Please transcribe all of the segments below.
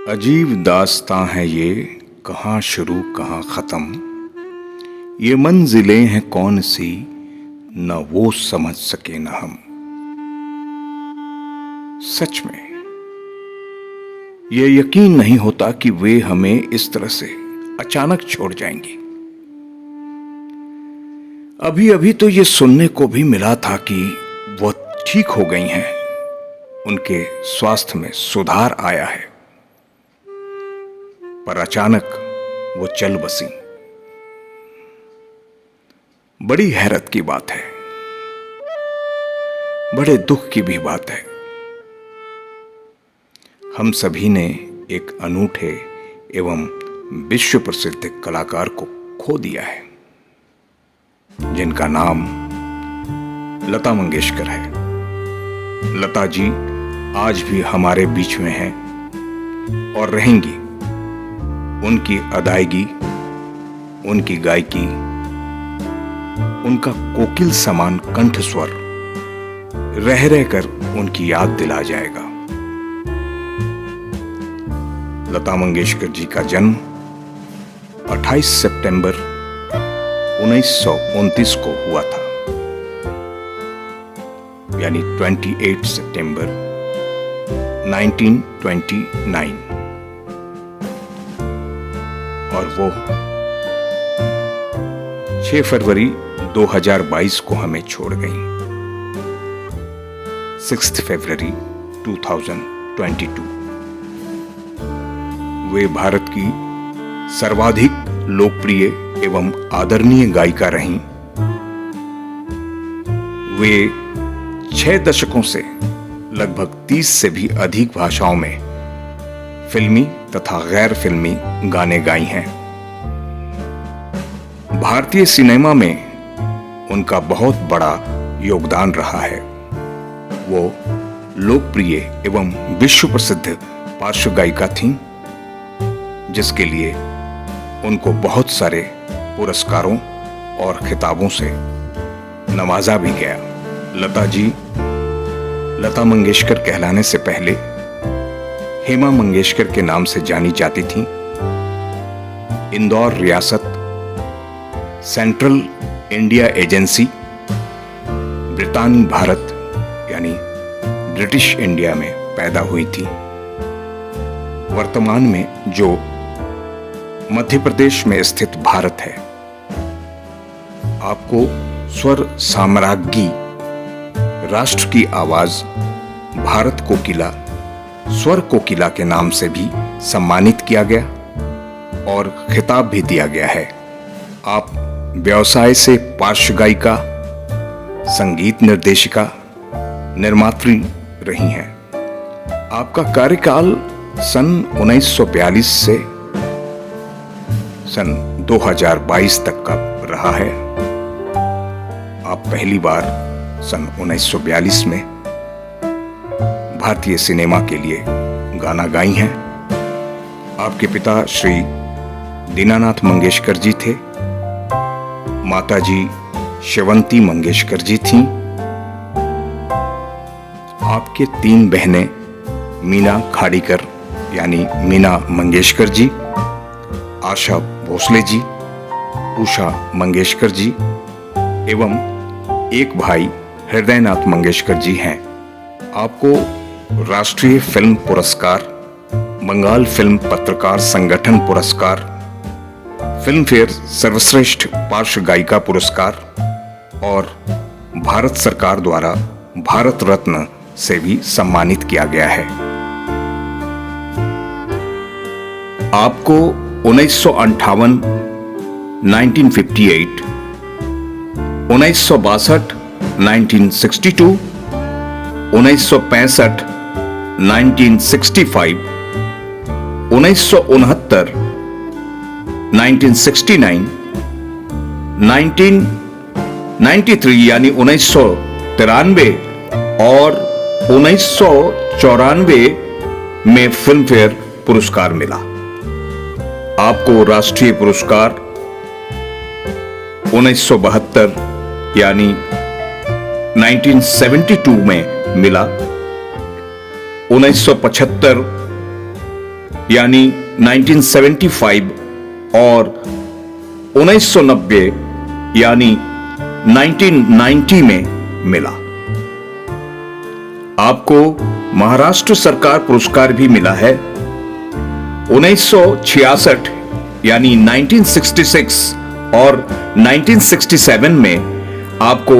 अजीब दास्तां है ये, कहाँ शुरू कहाँ खत्म। ये मंजिलें हैं कौन सी, न वो समझ सके न हम। सच में ये यकीन नहीं होता कि वे हमें इस तरह से अचानक छोड़ जाएंगी। अभी अभी तो ये सुनने को भी मिला था कि वो ठीक हो गई हैं, उनके स्वास्थ्य में सुधार आया है, पर अचानक वो चल बसी। बड़ी हैरत की बात है, बड़े दुख की भी बात है। हम सभी ने एक अनूठे एवं विश्व प्रसिद्ध कलाकार को खो दिया है, जिनका नाम लता मंगेशकर है। लता जी आज भी हमारे बीच में हैं और रहेंगी। उनकी अदायगी, उनकी गायकी, उनका कोकिल समान कंठ स्वर रह रहकर उनकी याद दिला जाएगा। लता मंगेशकर जी का जन्म 28 सितंबर 1929 को हुआ था, यानी 28 सितंबर 1929, और वो 6 फरवरी 2022 को हमें छोड़ गई। 6 फरवरी 2022। वे भारत की सर्वाधिक लोकप्रिय एवं आदरणीय गायिका रहीं। वे 6 दशकों से लगभग 30 से भी अधिक भाषाओं में फिल्मी तथा गैर फिल्मी गाने गाई हैं। भारतीय सिनेमा में उनका बहुत बड़ा योगदान रहा है। वो लोकप्रिय एवं विश्व प्रसिद्ध पार्श्व गायिका थीं, जिसके लिए उनको बहुत सारे पुरस्कारों और खिताबों से नवाजा भी गया। लता जी लता मंगेशकर कहलाने से पहले हेमा मंगेशकर के नाम से जानी जाती थीं। इंदौर रियासत, सेंट्रल इंडिया एजेंसी, ब्रितानी भारत यानी ब्रिटिश इंडिया में पैदा हुई थी। वर्तमान में जो मध्य प्रदेश में स्थित भारत है, आपको स्वर साम्राज्ञी, राष्ट्र की आवाज, भारत कोकिला, स्वर कोकिला के नाम से भी सम्मानित किया गया और खिताब भी दिया गया है। आप व्यवसाय से पार्श्व गायिका, संगीत निर्देशिका, निर्मात्री रही हैं। आपका कार्यकाल सन 1942 से सन 2022 तक का रहा है। आप पहली बार सन 1942 में भारतीय सिनेमा के लिए गाना गाई हैं। आपके पिता श्री दीनानाथ मंगेशकर जी थे। माताजी शिवंती मंगेशकर जी थीं। आपके 3 बहनें मीना खाड़ीकर यानी मीना मंगेशकर जी, आशा भोसले जी, उषा मंगेशकर जी एवं एक भाई हृदयनाथ मंगेशकर जी हैं। आपको राष्ट्रीय फिल्म पुरस्कार, बंगाल फिल्म पत्रकार संगठन पुरस्कार, फिल्म फेयर सर्वश्रेष्ठ पार्श्व गायिका पुरस्कार और भारत सरकार द्वारा भारत रत्न से भी सम्मानित किया गया है। आपको 1958, 1958, 1962, 1962, 1965, 1965, 1969, 1969, 1993 यानी 1993 और 1994 में फिल्म फेयर पुरस्कार मिला। आपको राष्ट्रीय पुरस्कार 1972 यानी 1972 में मिला। 1975 यानी 1975 और 1990 यानी 1990 में मिला। आपको महाराष्ट्र सरकार पुरस्कार भी मिला है। 1966 यानी 1966 और 1967 में आपको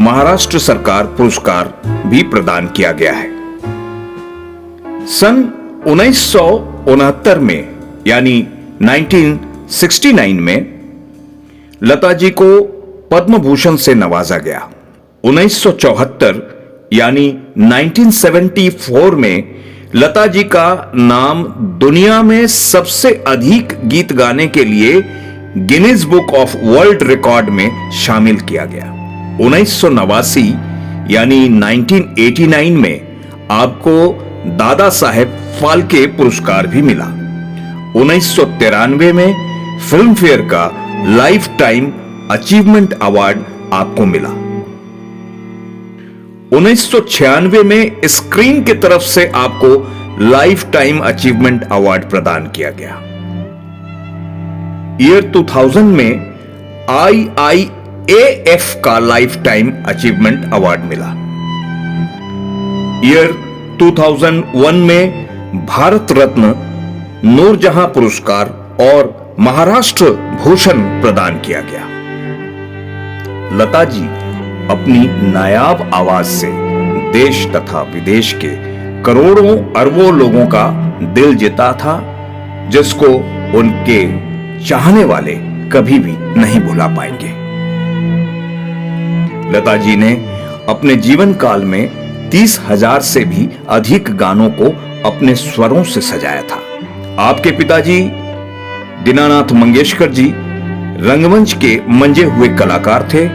महाराष्ट्र सरकार पुरस्कार भी प्रदान किया गया है। सन 1969 में यानी 1969 में लता जी को पद्म भूषण से नवाजा गया। 1974 यानी 1974 में लता जी का नाम दुनिया में सबसे अधिक गीत गाने के लिए Guinness book of world record में शामिल किया गया। 1989 यानी 1989 में आपको दादा साहेब फाल्के पुरस्कार भी मिला। 1993 में फिल्म फेयर का लाइफ टाइम अचीवमेंट अवार्ड आपको मिला। 1996 में स्क्रीन की तरफ से आपको लाइफ टाइम अचीवमेंट अवार्ड प्रदान किया गया। ईयर 2000 में IIAF का लाइफ टाइम अचीवमेंट अवार्ड मिला। ईयर 2001 में भारत रत्न, नूरजहां पुरस्कार और महाराष्ट्र भूषण प्रदान किया गया। लता जी अपनी नायाब आवाज से देश तथा विदेश के करोड़ों अरबों लोगों का दिल जीता था, जिसको उनके चाहने वाले कभी भी नहीं भुला पाएंगे। लता जी ने अपने जीवन काल में 30,000 से भी अधिक गानों को अपने स्वरों से सजाया था। आपके पिताजी दीनानाथ मंगेशकर जी रंगमंच के मंजे हुए कलाकार थे।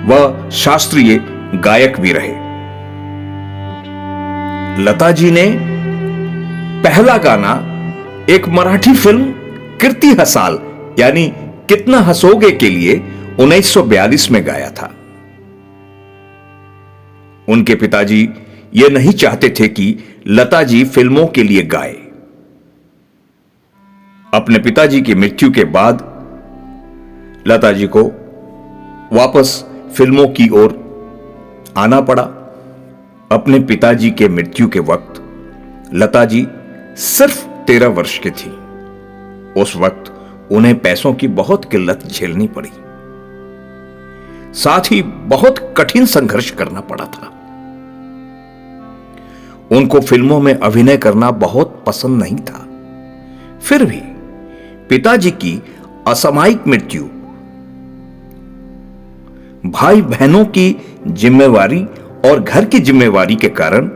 वह शास्त्रीय गायक भी रहे। लता जी ने पहला गाना एक मराठी फिल्म कीर्ती हसाल यानी कितना हंसोगे के लिए 1942 में गाया था। उनके पिताजी यह नहीं चाहते थे कि लता जी फिल्मों के लिए गाए। अपने पिताजी की मृत्यु के बाद लता जी को वापस फिल्मों की ओर आना पड़ा। अपने पिताजी के मृत्यु के वक्त लता जी सिर्फ 13 वर्ष की थी। उस वक्त उन्हें पैसों की बहुत किल्लत झेलनी पड़ी, साथ ही बहुत कठिन संघर्ष करना पड़ा था। उनको फिल्मों में अभिनय करना बहुत पसंद नहीं था। फिर भी पिताजी की असामयिक मृत्यु, भाई बहनों की जिम्मेवारी और घर की जिम्मेवारी के कारण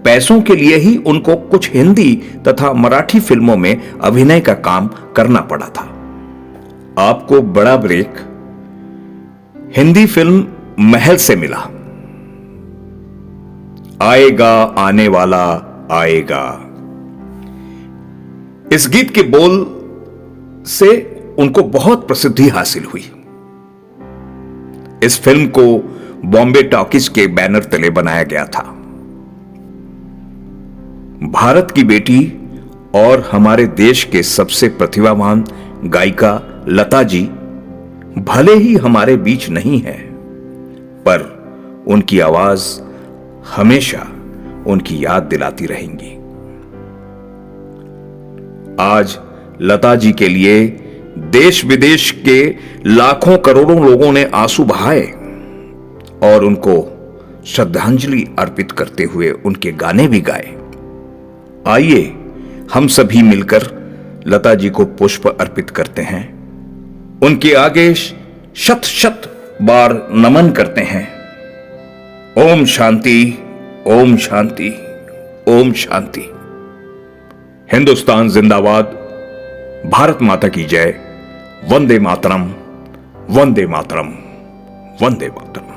पैसों के लिए ही उनको कुछ हिंदी तथा मराठी फिल्मों में अभिनय का काम करना पड़ा था। आपको बड़ा ब्रेक हिंदी फिल्म महल से मिला। आएगा आने वाला आएगा, इस गीत के बोल से उनको बहुत प्रसिद्धि हासिल हुई। इस फिल्म को बॉम्बे टॉकीज के बैनर तले बनाया गया था। भारत की बेटी और हमारे देश के सबसे प्रतिभावान गायिका लता जी भले ही हमारे बीच नहीं है, पर उनकी आवाज हमेशा उनकी याद दिलाती रहेंगी। आज लता जी के लिए देश विदेश के लाखों करोड़ों लोगों ने आंसू बहाए और उनको श्रद्धांजलि अर्पित करते हुए उनके गाने भी गाए। आइए हम सभी मिलकर लता जी को पुष्प अर्पित करते हैं, उनके आगे शत शत बार नमन करते हैं। ओम शांति, ओम शांति, ओम शांति। हिंदुस्तान जिंदाबाद, भारत माता की जय। वंदे मातरम, वंदे मातरम, वंदे मातरम।